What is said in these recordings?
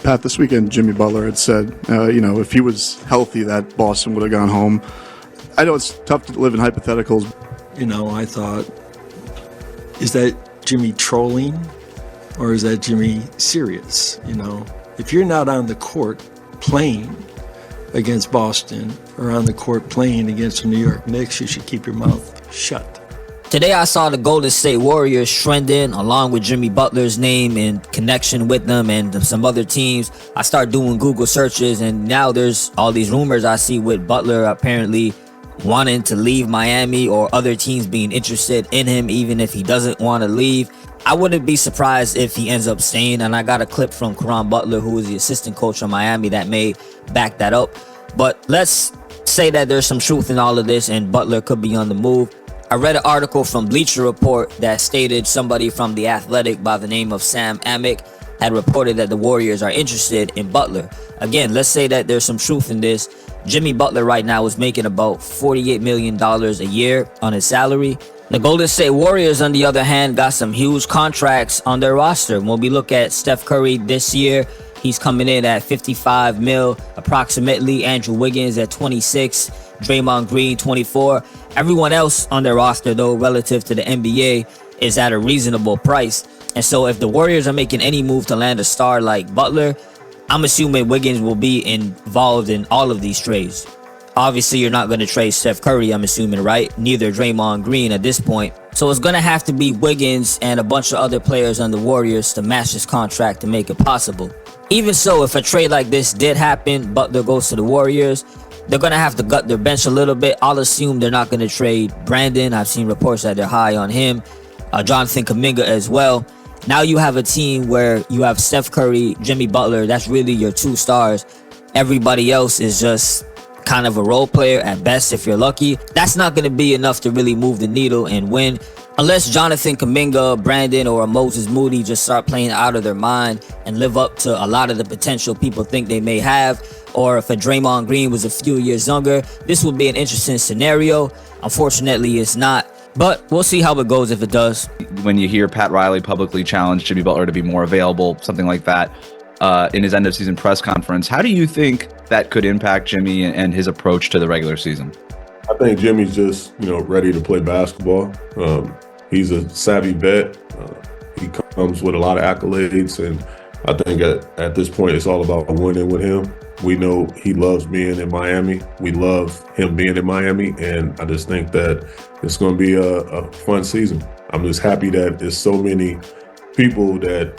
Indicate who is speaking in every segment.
Speaker 1: Pat, this weekend Jimmy Butler had said, if he was healthy, that Boston would have gone home. I know it's tough to live in hypotheticals.
Speaker 2: I thought, is that Jimmy trolling or is that Jimmy serious? If you're not on the court playing against Boston or on the court playing against the New York Knicks, you should keep your mouth shut.
Speaker 3: Today I saw the Golden State Warriors trending along with Jimmy Butler's name in connection with them and some other teams. I start doing Google searches, and now there's all these rumors I see with Butler apparently wanting to leave Miami or other teams being interested in him even if he doesn't want to leave. I wouldn't be surprised if he ends up staying, and I got a clip from Caron Butler, who is the assistant coach of Miami, that may back that up. But let's say that there's some truth in all of this and Butler could be on the move. I read an article from Bleacher Report that stated somebody from The Athletic by the name of Sam Amick had reported that the Warriors are interested in Butler. Again, let's say that there's some truth in this. Jimmy Butler right now is making about $48 million a year on his salary. The Golden State Warriors, on the other hand, got some huge contracts on their roster. When we look at Steph Curry this year, he's coming in at $55 million approximately. Andrew Wiggins at $26, Draymond Green 24. Everyone else on their roster, though, relative to the NBA, is at a reasonable price. And so if the Warriors are making any move to land a star like Butler, I'm assuming Wiggins will be involved in all of these trades. Obviously, you're not going to trade Steph Curry, I'm assuming, right? Neither Draymond Green at this point. So it's going to have to be Wiggins and a bunch of other players on the Warriors to match this contract to make it possible. Even so, if a trade like this did happen, Butler goes to the Warriors, they're going to have to gut their bench a little bit. I'll assume they're not going to trade Brandon. I've seen reports that they're high on him. Jonathan Kuminga as well. Now you have a team where you have Steph Curry, Jimmy Butler. That's really your two stars. Everybody else is just kind of a role player at best if you're lucky. That's not going to be enough to really move the needle and win. Unless Jonathan Kuminga, Brandon, or Moses Moody just start playing out of their mind and live up to a lot of the potential people think they may have. Or if a Draymond Green was a few years younger, this would be an interesting scenario. Unfortunately, it's not. But we'll see how it goes if it does.
Speaker 4: When you hear Pat Riley publicly challenge Jimmy Butler to be more available, something like that, in his end of season press conference, how do you think that could impact Jimmy and his approach to the regular season?
Speaker 5: I think Jimmy's just, ready to play basketball. He's a savvy vet. He comes with a lot of accolades, and I think at this point it's all about winning with him. We know he loves being in Miami. We love him being in Miami, and I just think that it's going to be a fun season. I'm just happy that there's so many people that,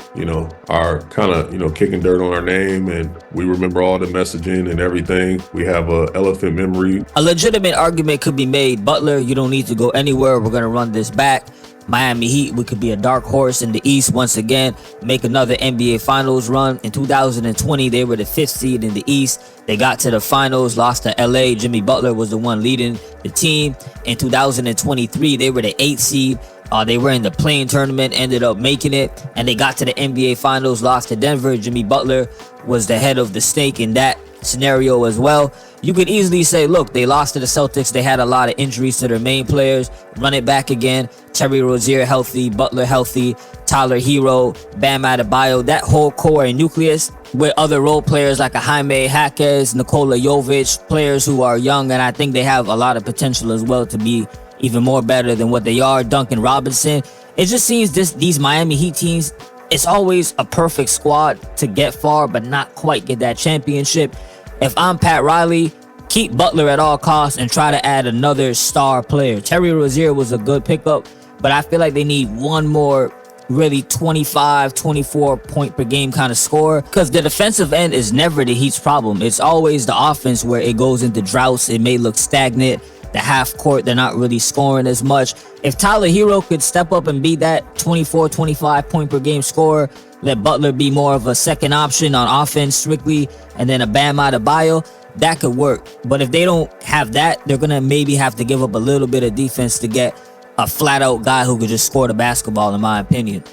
Speaker 5: are kind of, kicking dirt on our name, and we remember all the messaging and everything. We have a elephant memory.
Speaker 3: A legitimate argument could be made. Butler, you don't need to go anywhere. We're going to run this back. Miami Heat, we could be a dark horse in the East once again, make another NBA Finals run. In 2020, they were the 5th seed in the East. They got to the finals, lost to LA. Jimmy Butler was the one leading the team. In 2023, they were the 8th seed. They were in the play-in tournament, ended up making it, and they got to the NBA Finals, lost to Denver. Jimmy Butler was the head of the snake in that scenario as well. You could easily say, look, they lost to the Celtics. They had a lot of injuries to their main players. Run it back again. Terry Rozier healthy, Butler healthy, Tyler Hero, Bam Adebayo. That whole core and nucleus with other role players like a Jaime Jaquez, Nikola Jovic, players who are young, and I think they have a lot of potential as well to be even more better than what they are. Duncan Robinson. It just seems these Miami Heat teams, it's always a perfect squad to get far but not quite get that championship. If I'm Pat Riley, keep Butler at all costs and try to add another star player. Terry Rozier was a good pickup, but I feel like they need one more really 25, 24 point per game kind of score, because the defensive end is never the Heat's problem. It's always the offense where it goes into droughts. It may look stagnant. The half court, they're not really scoring as much. If Tyler Hero could step up and be that 24, 25 point per game scorer, let Butler be more of a second option on offense strictly, and then a Bam Adebayo, that could work. But if they don't have that, they're going to maybe have to give up a little bit of defense to get a flat-out guy who could just score the basketball, in my opinion.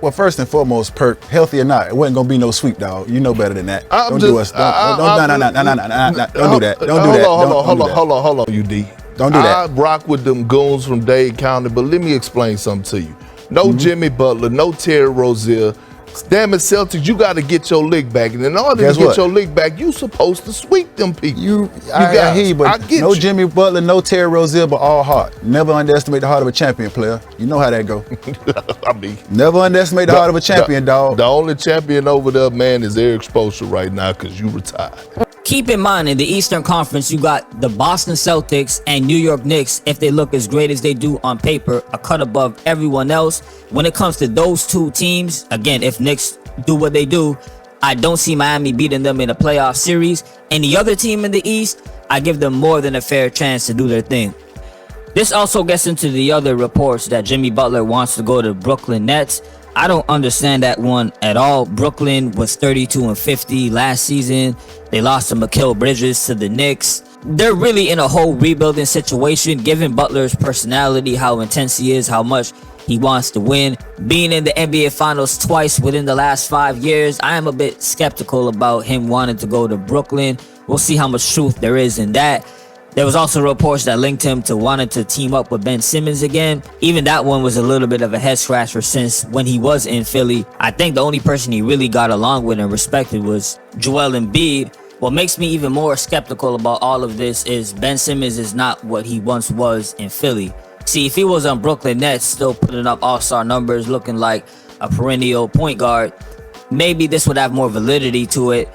Speaker 6: Well, first and foremost, Perk, healthy or not, it wasn't going to be no sweep, dog. You know better than that. Don't do that. Don't do that. Hold on, UD. Don't do that.
Speaker 7: I rock with them goons from Dade County, but let me explain something to you. No Jimmy Butler, no Terry Rozier. Damn it, Celtics, you got to get your lick back. And in order to get your lick back, you supposed to sweep them people.
Speaker 6: I hear you, but no Jimmy Butler, no Terry Rozier, but all heart. Never underestimate the heart of a champion player. You know how that go.
Speaker 7: I mean,
Speaker 6: never underestimate the heart of a champion, dog.
Speaker 7: The only champion over there, man, is Eric Spoelstra right now because you retired.
Speaker 3: Keep in mind, in the Eastern Conference, you got the Boston Celtics and New York Knicks. If they look as great as they do on paper, a cut above everyone else. When it comes to those two teams, again, if Knicks do what they do, I don't see Miami beating them in a playoff series. And the other team in the East, I give them more than a fair chance to do their thing. This also gets into the other reports that Jimmy Butler wants to go to Brooklyn Nets. I don't understand that one at all. Brooklyn was 32-50 last season. They lost to Mikal Bridges to the Knicks. They're really in a whole rebuilding situation, given Butler's personality, how intense he is, how much he wants to win. Being in the NBA Finals twice within the last 5 years, I am a bit skeptical about him wanting to go to Brooklyn. We'll see how much truth there is in that. There was also reports that linked him to wanting to team up with Ben Simmons again. Even that one was a little bit of a head scratcher since when he was in Philly, I think the only person he really got along with and respected was Joel Embiid. What makes me even more skeptical about all of this is Ben Simmons is not what he once was in Philly. See, if he was on Brooklyn Nets, still putting up all-star numbers, looking like a perennial point guard, maybe this would have more validity to it.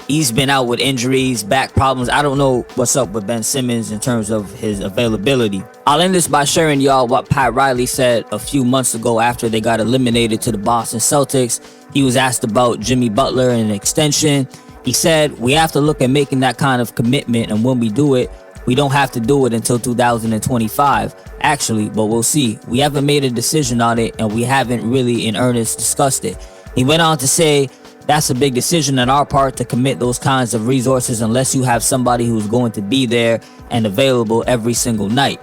Speaker 3: He's been out with injuries, back problems. I don't know what's up with Ben Simmons in terms of his availability. I'll end this by sharing y'all what Pat Riley said a few months ago after they got eliminated to the Boston Celtics. He was asked about Jimmy Butler and an extension. He said, "We have to look at making that kind of commitment, and when we do it, we don't have to do it until 2025, actually, but we'll see. We haven't made a decision on it, and we haven't really in earnest discussed it." He went on to say, "That's a big decision on our part to commit those kinds of resources unless you have somebody who's going to be there and available every single night."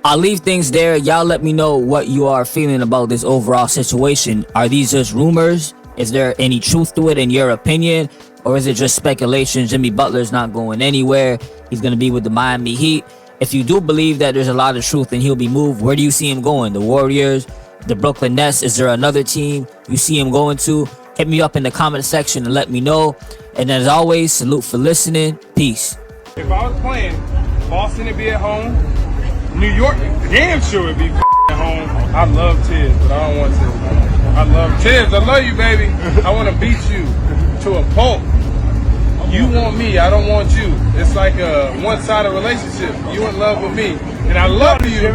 Speaker 3: I'll leave things there. Y'all let me know what you are feeling about this overall situation. Are these just rumors? Is there any truth to it in your opinion? Or is it just speculation? Jimmy Butler's not going anywhere. He's going to be with the Miami Heat. If you do believe that there's a lot of truth and he'll be moved, where do you see him going? The Warriors? The Brooklyn Nets? Is there another team you see him going to? Hit me up in the comment section and let me know. And as always, salute for listening. Peace.
Speaker 8: If I was playing, Boston would be at home. New York damn sure would be at home. I love Tibbs, but I don't want Tibbs. I love Tibbs. I love you, baby. I want to beat you to a pulp. You want me, I don't want you. It's like a one-sided relationship. You in love with me, and I love you.